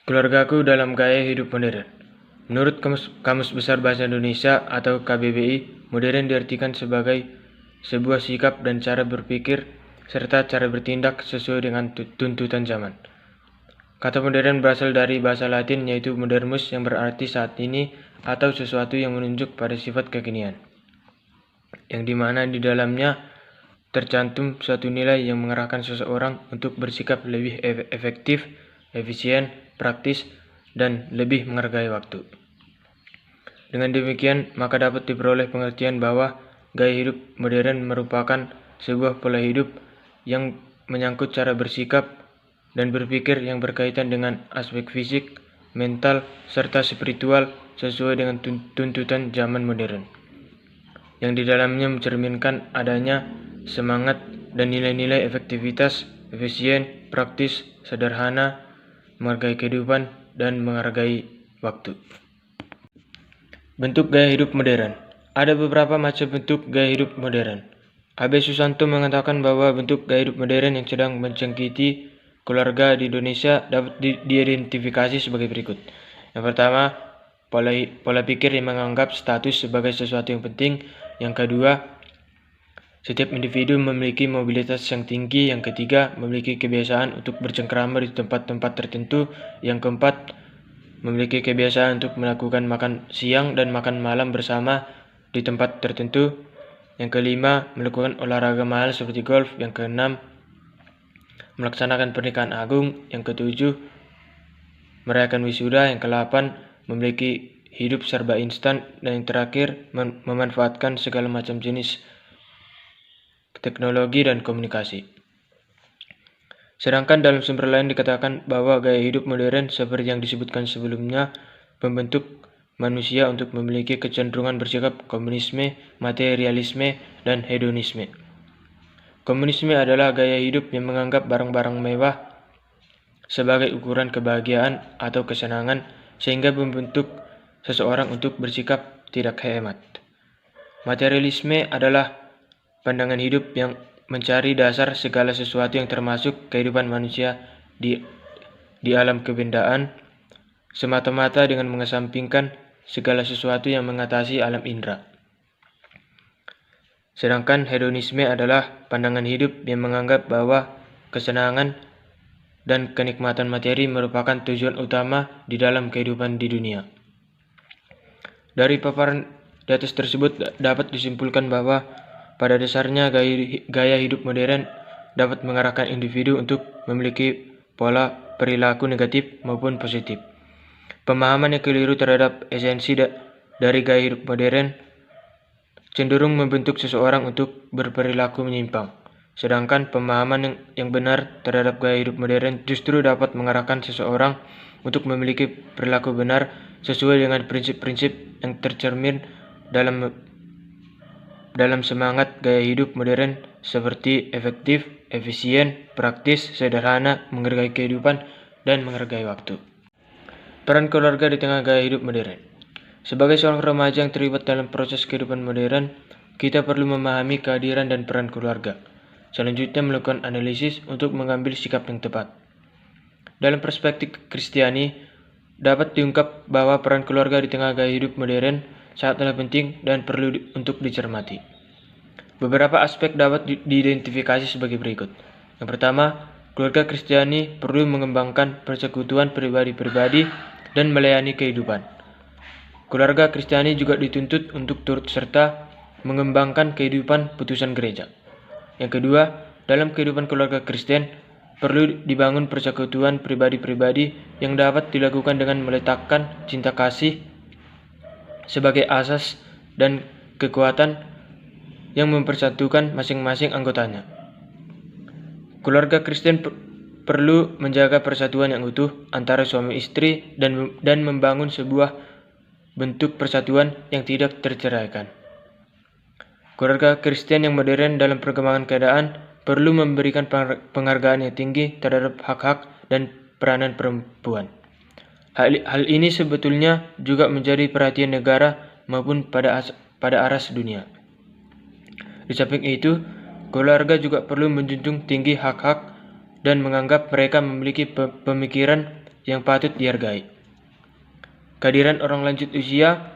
Keluargaku dalam gaya hidup modern. Menurut Kamus Besar Bahasa Indonesia atau KBBI, modern diartikan sebagai sebuah sikap dan cara berpikir serta cara bertindak sesuai dengan tuntutan zaman. Kata modern berasal dari bahasa Latin yaitu modermus yang berarti saat ini atau sesuatu yang menunjuk pada sifat kekinian, yang dimana di dalamnya tercantum suatu nilai yang mengarahkan seseorang untuk bersikap lebih efektif, efisien, praktis, dan lebih menghargai waktu. Dengan demikian, maka dapat diperoleh pengertian bahwa gaya hidup modern merupakan sebuah pola hidup yang menyangkut cara bersikap dan berpikir yang berkaitan dengan aspek fisik, mental, serta spiritual sesuai dengan tuntutan zaman modern, yang di dalamnya mencerminkan adanya semangat dan nilai-nilai efektivitas, efisien, praktis, sederhana, menghargai kehidupan, dan menghargai waktu. Bentuk gaya hidup modern. Ada beberapa macam bentuk gaya hidup modern. A.B. Susanto mengatakan bahwa bentuk gaya hidup modern yang sedang menjangkiti keluarga di Indonesia dapat diidentifikasi sebagai berikut. Yang pertama, pola pikir yang menganggap status sebagai sesuatu yang penting. Yang kedua, setiap individu memiliki mobilitas yang tinggi. Yang ketiga, memiliki kebiasaan untuk bercengkrama di tempat-tempat tertentu. Yang keempat, memiliki kebiasaan untuk melakukan makan siang dan makan malam bersama di tempat tertentu. Yang kelima, melakukan olahraga mahal seperti golf. Yang keenam, melaksanakan pernikahan agung. Yang ketujuh, merayakan wisuda. Yang kedelapan, memiliki hidup serba instan. Dan yang terakhir, memanfaatkan segala macam jenis teknologi dan komunikasi. Sedangkan dalam sumber lain dikatakan bahwa gaya hidup modern seperti yang disebutkan sebelumnya membentuk manusia untuk memiliki kecenderungan bersikap komunisme, materialisme, dan hedonisme. Komunisme adalah gaya hidup yang menganggap barang-barang mewah sebagai ukuran kebahagiaan atau kesenangan sehingga membentuk seseorang untuk bersikap tidak hemat. Materialisme adalah pandangan hidup yang mencari dasar segala sesuatu yang termasuk kehidupan manusia di alam kebendaan semata-mata dengan mengesampingkan segala sesuatu yang mengatasi alam indera. Sedangkan hedonisme adalah pandangan hidup yang menganggap bahwa kesenangan dan kenikmatan materi merupakan tujuan utama di dalam kehidupan di dunia. Dari paparan di atas tersebut dapat disimpulkan bahwa pada dasarnya gaya hidup modern dapat mengarahkan individu untuk memiliki pola perilaku negatif maupun positif. Pemahaman yang keliru terhadap esensi dari gaya hidup modern cenderung membentuk seseorang untuk berperilaku menyimpang. Sedangkan pemahaman yang benar terhadap gaya hidup modern justru dapat mengarahkan seseorang untuk memiliki perilaku benar sesuai dengan prinsip-prinsip yang tercermin dalam semangat gaya hidup modern seperti efektif, efisien, praktis, sederhana, menghargai kehidupan, dan menghargai waktu. Peran keluarga di tengah gaya hidup modern. Sebagai seorang remaja yang terlibat dalam proses kehidupan modern, kita perlu memahami kehadiran dan peran keluarga. Selanjutnya melakukan analisis untuk mengambil sikap yang tepat. Dalam perspektif Kristiani, dapat diungkap bahwa peran keluarga di tengah gaya hidup modern sangatlah penting dan perlu untuk dicermati. Beberapa aspek dapat diidentifikasi sebagai berikut. Yang pertama, keluarga Kristiani perlu mengembangkan persekutuan pribadi-pribadi dan melayani kehidupan. Keluarga Kristiani juga dituntut untuk turut serta mengembangkan kehidupan putusan gereja. Yang kedua, dalam kehidupan keluarga Kristen perlu dibangun persekutuan pribadi-pribadi yang dapat dilakukan dengan meletakkan cinta kasih sebagai asas dan kekuatan yang mempersatukan masing-masing anggotanya. Keluarga Kristen perlu menjaga persatuan yang utuh antara suami istri dan membangun sebuah bentuk persatuan yang tidak terceraikan. Keluarga Kristen yang modern dalam perkembangan keadaan perlu memberikan penghargaan yang tinggi terhadap hak-hak dan peranan perempuan. Hal ini sebetulnya juga menjadi perhatian negara maupun pada aras dunia. Di samping itu, keluarga juga perlu menjunjung tinggi hak-hak dan menganggap mereka memiliki pemikiran yang patut dihargai. Kehadiran orang lanjut usia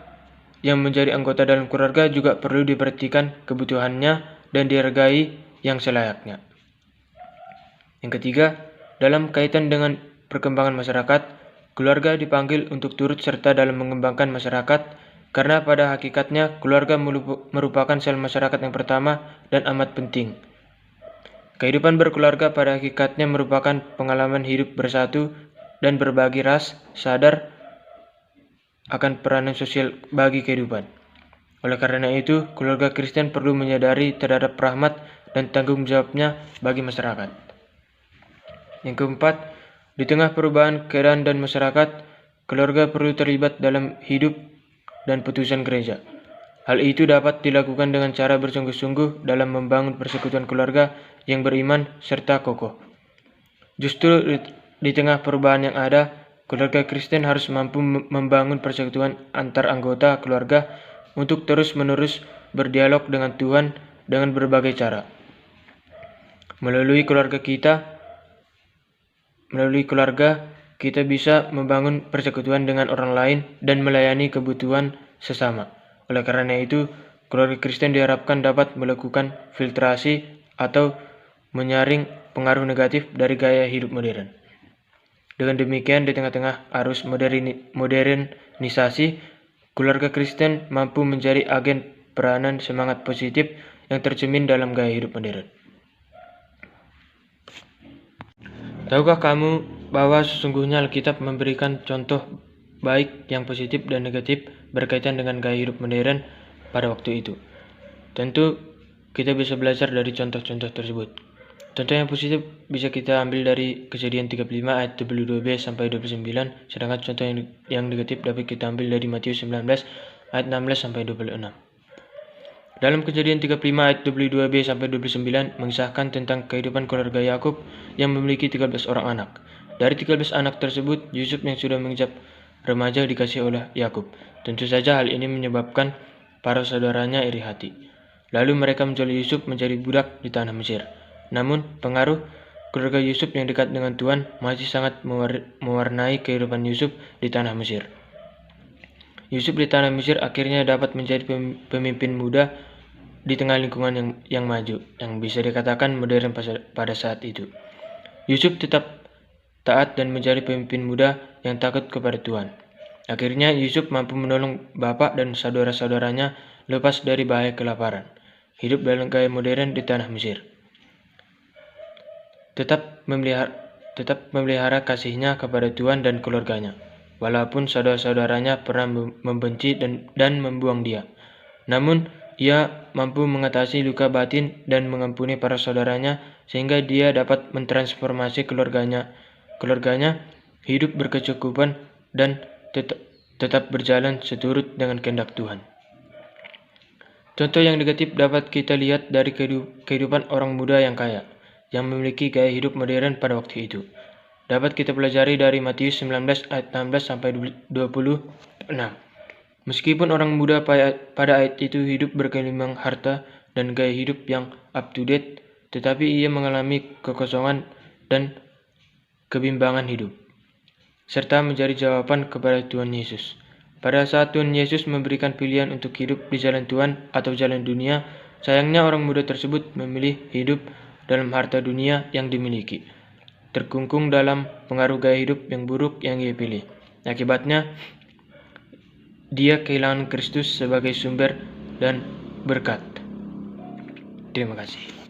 yang menjadi anggota dalam keluarga juga perlu diperhatikan kebutuhannya dan dihargai yang selayaknya. Yang ketiga, dalam kaitan dengan perkembangan masyarakat, keluarga dipanggil untuk turut serta dalam mengembangkan masyarakat karena pada hakikatnya keluarga merupakan sel masyarakat yang pertama dan amat penting. Kehidupan berkeluarga pada hakikatnya merupakan pengalaman hidup bersatu dan berbagi sadar akan peranan sosial bagi kehidupan. Oleh karena itu, keluarga Kristen perlu menyadari terhadap rahmat dan tanggung jawabnya bagi masyarakat. Yang keempat, di tengah perubahan keadaan dan masyarakat, keluarga perlu terlibat dalam hidup dan putusan gereja. Hal itu dapat dilakukan dengan cara bersungguh-sungguh dalam membangun persekutuan keluarga yang beriman serta kokoh. Justru di tengah perubahan yang ada, keluarga Kristen harus mampu membangun persekutuan antar anggota keluarga untuk terus-menerus berdialog dengan Tuhan dengan berbagai cara. Melalui keluarga kita bisa membangun persekutuan dengan orang lain dan melayani kebutuhan sesama. Oleh karena itu, keluarga Kristen diharapkan dapat melakukan filtrasi atau menyaring pengaruh negatif dari gaya hidup modern. Dengan demikian, di tengah-tengah arus modernisasi, keluarga Kristen mampu menjadi agen peranan semangat positif yang tercermin dalam gaya hidup modern. Tahukah kamu bahwa sesungguhnya Alkitab memberikan contoh baik yang positif dan negatif berkaitan dengan gaya hidup modern pada waktu itu? Tentu kita bisa belajar dari contoh-contoh tersebut. Contoh yang positif bisa kita ambil dari Kejadian 35 ayat 22b sampai 29, sedangkan contoh yang negatif dapat kita ambil dari Matius 19 ayat 16 sampai 26. Dalam Kejadian 35 ayat 22b sampai 29 mengisahkan tentang kehidupan keluarga Yakub yang memiliki 13 orang anak. Dari 13 anak tersebut, Yusuf yang sudah menginjak remaja dikasih oleh Yakub. Tentu saja hal ini menyebabkan para saudaranya iri hati. Lalu mereka menjual Yusuf menjadi budak di tanah Mesir. Namun, pengaruh keluarga Yusuf yang dekat dengan Tuhan masih sangat mewarnai kehidupan Yusuf di tanah Mesir. Yusuf di tanah Mesir akhirnya dapat menjadi pemimpin muda di tengah lingkungan yang maju, yang bisa dikatakan modern pada saat itu. Yusuf tetap taat dan menjadi pemimpin muda yang takut kepada Tuhan. Akhirnya Yusuf mampu menolong bapak dan saudara-saudaranya lepas dari bahaya kelaparan. Hidup dalam gaya modern di tanah Mesir. Tetap memelihara kasihnya kepada Tuhan dan keluarganya, walaupun saudara-saudaranya pernah membenci dan membuang dia. Namun, ia mampu mengatasi luka batin dan mengampuni para saudaranya sehingga dia dapat mentransformasi keluarganya hidup berkecukupan dan tetap berjalan seturut dengan kehendak Tuhan. Contoh yang negatif dapat kita lihat dari kehidupan orang muda yang kaya, yang memiliki gaya hidup modern pada waktu itu. Dapat kita pelajari dari Matius 19 ayat 16 sampai 26. Meskipun orang muda pada ayat itu hidup berkelimpang harta dan gaya hidup yang up to date, tetapi ia mengalami kekosongan dan kebimbangan hidup, serta mencari jawaban kepada Tuhan Yesus. Pada saat Tuhan Yesus memberikan pilihan untuk hidup di jalan Tuhan atau jalan dunia, sayangnya orang muda tersebut memilih hidup dalam harta dunia yang dimiliki, terkungkung dalam pengaruh gaya hidup yang buruk yang ia pilih. Akibatnya, dia kehilangan Kristus sebagai sumber dan berkat. Terima kasih.